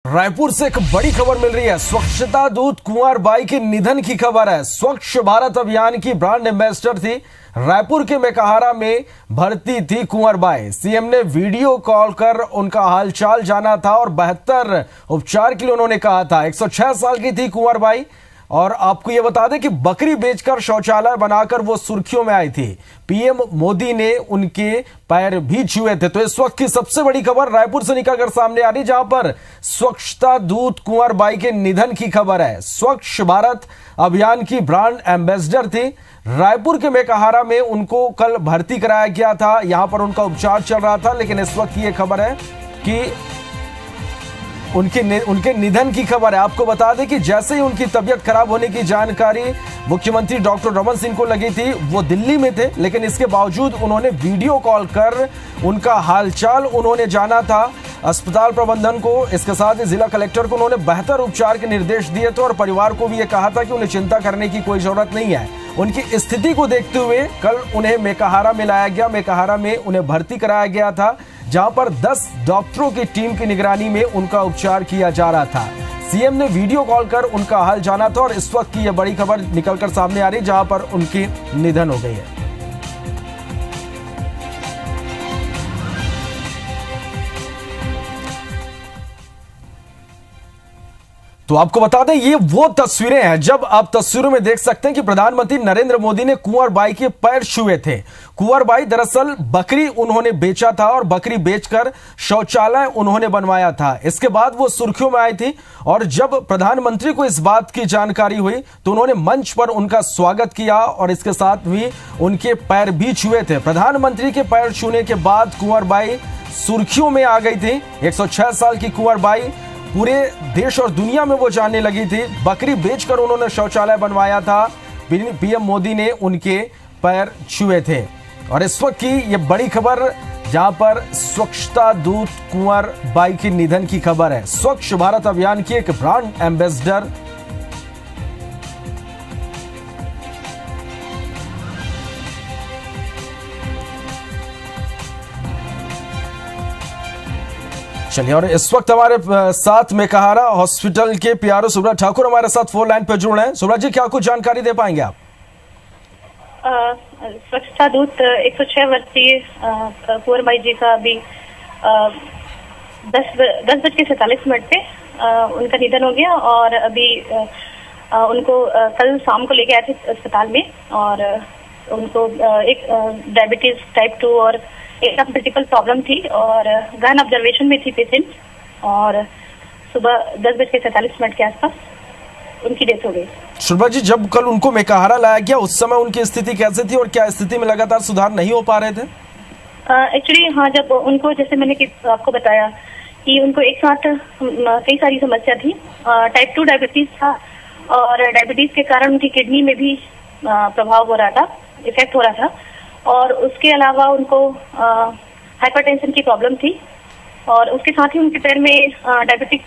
रायपुर से एक बड़ी खबर मिल रही है। स्वच्छता दूत कुंवर बाई के निधन की खबर है। स्वच्छ भारत अभियान की ब्रांड एम्बेसडर थी। रायपुर के मेकाहारा में भर्ती थी कुंवर बाई। सीएम ने वीडियो कॉल कर उनका हालचाल जाना था और 72 उपचार के लिए उन्होंने कहा था। 106 साल की थी कुंवर बाई और आपको यह बता दें कि बकरी बेचकर शौचालय बनाकर वो सुर्खियों में आई थी। पीएम मोदी ने उनके पैर भी छुए थे। तो इस वक्त की सबसे बड़ी खबर रायपुर से निकलकर सामने आ रही, जहां पर स्वच्छता दूत कुंवर बाई के निधन की खबर है। स्वच्छ भारत अभियान की ब्रांड एम्बेसडर थी। रायपुर के मेकाहारा में उनको कल भर्ती कराया गया था। यहां पर उनका उपचार चल रहा था, लेकिन इस वक्त ये खबर है कि उनके निधन की खबर है। आपको बता दें कि जैसे ही उनकी तबीयत खराब होने की जानकारी मुख्यमंत्री डॉक्टर रमन सिंह को लगी थी, वो दिल्ली में थे, लेकिन इसके बावजूद उन्होंने वीडियो कॉल कर उनका हालचाल उन्होंने जाना था। अस्पताल प्रबंधन को, इसके साथ ही जिला कलेक्टर को उन्होंने बेहतर उपचार के निर्देश दिए थे और परिवार को भी ये कहा था कि उन्हें चिंता करने की कोई जरूरत नहीं है। उनकी स्थिति को देखते हुए कल उन्हें मेकाहारा में लाया गया। मेकाहारा में उन्हें भर्ती कराया गया था, जहां पर 10 डॉक्टरों की टीम की निगरानी में उनका उपचार किया जा रहा था। सीएम ने वीडियो कॉल कर उनका हाल जाना था और इस वक्त की यह बड़ी खबर निकलकर सामने आ रही, जहां पर उनकी निधन हो गई है। तो आपको बता दें, ये वो तस्वीरें हैं जब आप तस्वीरों में देख सकते हैं कि प्रधानमंत्री नरेंद्र मोदी ने कुंवर बाई के पैर छुए थे। कुंवर बाई दरअसल बकरी उन्होंने बेचा था और बकरी बेचकर शौचालय उन्होंने बनवाया था। इसके बाद वो सुर्खियों में आई थी और जब प्रधानमंत्री को इस बात की जानकारी हुई तो उन्होंने मंच पर उनका स्वागत किया और इसके साथ भी उनके पैर भी छुए थे। प्रधानमंत्री के पैर छूने के बाद कुंवर बाई सुर्खियों में आ गई थी। 106 साल की कुंवर बाई पूरे देश और दुनिया में वो जानने लगी थी। बकरी बेचकर उन्होंने शौचालय बनवाया था। पीएम मोदी ने उनके पैर छुए थे और इस वक्त की ये बड़ी खबर, जहां पर स्वच्छता दूत कुंवर बाई के निधन की खबर है। स्वच्छ भारत अभियान की एक ब्रांड एम्बेसडर चलिए, और इस वक्त हमारे साथ मेकाहारा हॉस्पिटल के पीआरओ सुब्रत ठाकुर हमारे साथ फोन लाइन पर जुड़ रहे हैं। सुब्रत जी, क्या कुछ जानकारी दे पाएंगे आप? स्वच्छता दूत 106 वर्षीय कुंवर बाई जी का अभी 10:47 पे उनका निधन हो गया और अभी उनको कल शाम को लेके आए थे अस्पताल में और उनको एक डायबिटीज टाइप 2 और एक मल्टीपल प्रॉब्लम थी और गहन ऑब्जर्वेशन में थी पेशेंट और सुबह 10:47 के आसपास उनकी डेथ हो गई। सुब्रत जी, जब कल उनको मेकाहारा लाया गया उस समय उनकी स्थिति कैसे थी और क्या स्थिति में लगातार सुधार नहीं हो पा रहे थे? एक्चुअली हाँ, जब उनको, जैसे मैंने आपको बताया कि उनको एक साथ कई सारी समस्या थी। टाइप 2 डायबिटीज था और डायबिटीज के कारण उनकी किडनी में भी प्रभाव हो रहा था, इफेक्ट हो रहा था और उसके अलावा उनको हाइपरटेंशन की प्रॉब्लम थी और उसके साथ ही उनके पैर में डायबिटिक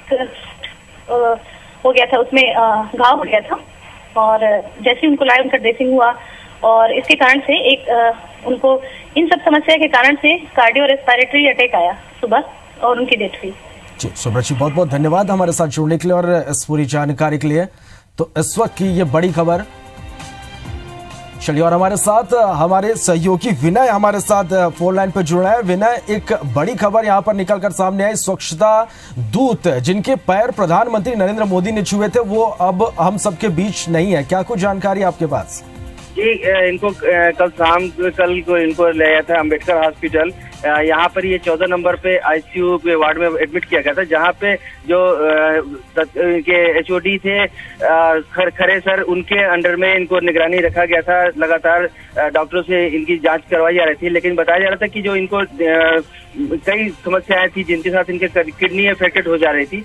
हो गया था, उसमें घाव हो गया था और जैसे ही उनको लाए उनका ड्रेसिंग हुआ और इसके कारण से एक उनको इन सब समस्या के कारण से कार्डियो रेस्पिरेटरी अटैक आया सुबह और उनकी डेथ हुई। जी सुब्रत जी, बहुत बहुत धन्यवाद हमारे साथ जुड़ने के लिए और इस पूरी जानकारी के लिए। तो इस वक्त की ये बड़ी खबर। चलिए, और हमारे साथ हमारे सहयोगी विनय हमारे साथ फोन लाइन पर जुड़ रहे हैं। विनय, एक बड़ी खबर यहां पर निकलकर सामने आई। स्वच्छता दूत जिनके पैर प्रधानमंत्री नरेंद्र मोदी ने छुए थे, वो अब हम सबके बीच नहीं है। क्या कुछ जानकारी आपके पास? जी, इनको कल को इनको ले आया था अंबेडकर हॉस्पिटल। यहाँ पर ये 14 नंबर पे आईसीयू के वार्ड में एडमिट किया गया था, जहाँ पे जो इनके एचओडी थे खरे सर, उनके अंडर में इनको निगरानी रखा गया था। लगातार डॉक्टरों से इनकी जांच करवाई जा रही थी, लेकिन बताया जा रहा था कि जो इनको कई समस्याएं थी जिनके साथ इनके किडनी अफेक्टेड हो जा रही थी।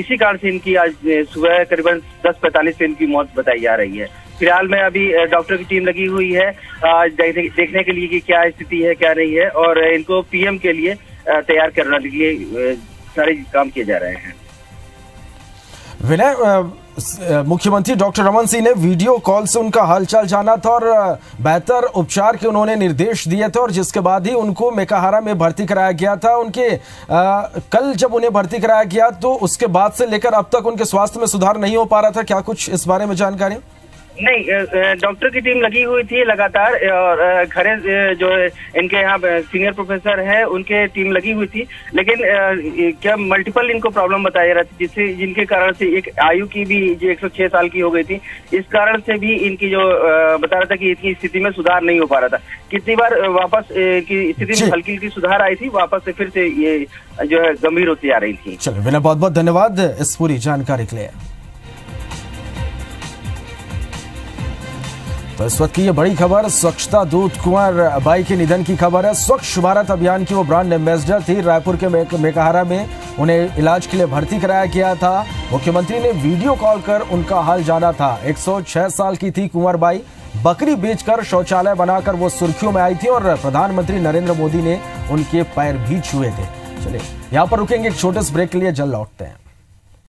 इसी कारण से इनकी आज सुबह करीबन 10:45 पे इनकी मौत बताई जा रही है। फिलहाल में अभी डॉक्टर की टीम लगी हुई है देखने के लिए कि क्या स्थिति है क्या नहीं है और इनको पीएम के लिए तैयार करने के लिए सारे काम किए जा रहे हैं। विनय, मुख्यमंत्री डॉक्टर रमन सिंह ने वीडियो कॉल से उनका हालचाल जाना था और बेहतर उपचार के उन्होंने निर्देश दिए थे और जिसके बाद ही उनको मेकाहारा में भर्ती कराया गया था। उनके कल जब उन्हें भर्ती कराया गया तो उसके बाद से लेकर अब तक उनके स्वास्थ्य में सुधार नहीं हो पा रहा था, क्या कुछ इस बारे में जानकारी? नहीं, डॉक्टर की टीम लगी हुई थी लगातार और खरे जो इनके यहाँ सीनियर प्रोफेसर है उनके टीम लगी हुई थी, लेकिन क्या मल्टीपल इनको प्रॉब्लम बताया जा रहा था जिससे जिनके कारण से एक आयु की भी जो 106 साल की हो गई थी, इस कारण से भी इनकी जो बता रहा था कि इनकी स्थिति में सुधार नहीं हो पा रहा था। कितनी बार वापस की स्थिति में हल्की हल्की सुधार आई थी, वापस से फिर से ये जो है गंभीर होती आ रही थी। चलो विनय, बहुत बहुत धन्यवाद इस पूरी जानकारी के लिए। तो इस वक्त की ये बड़ी खबर, स्वच्छता दूत कुंवर बाई के निधन की खबर है। स्वच्छ भारत अभियान की वो ब्रांड एम्बेसडर थी। रायपुर के मेकाहारा में उन्हें इलाज के लिए भर्ती कराया गया था। मुख्यमंत्री ने वीडियो कॉल कर उनका हाल जाना था। 106 साल की थी कुंवर बाई। बकरी बेचकर शौचालय बनाकर वो सुर्खियों में आई थी और प्रधानमंत्री नरेंद्र मोदी ने उनके पैर भी छुए थे। चलिए यहाँ पर रुकेंगे एक छोटे से ब्रेक के लिए, जल्द लौटते हैं।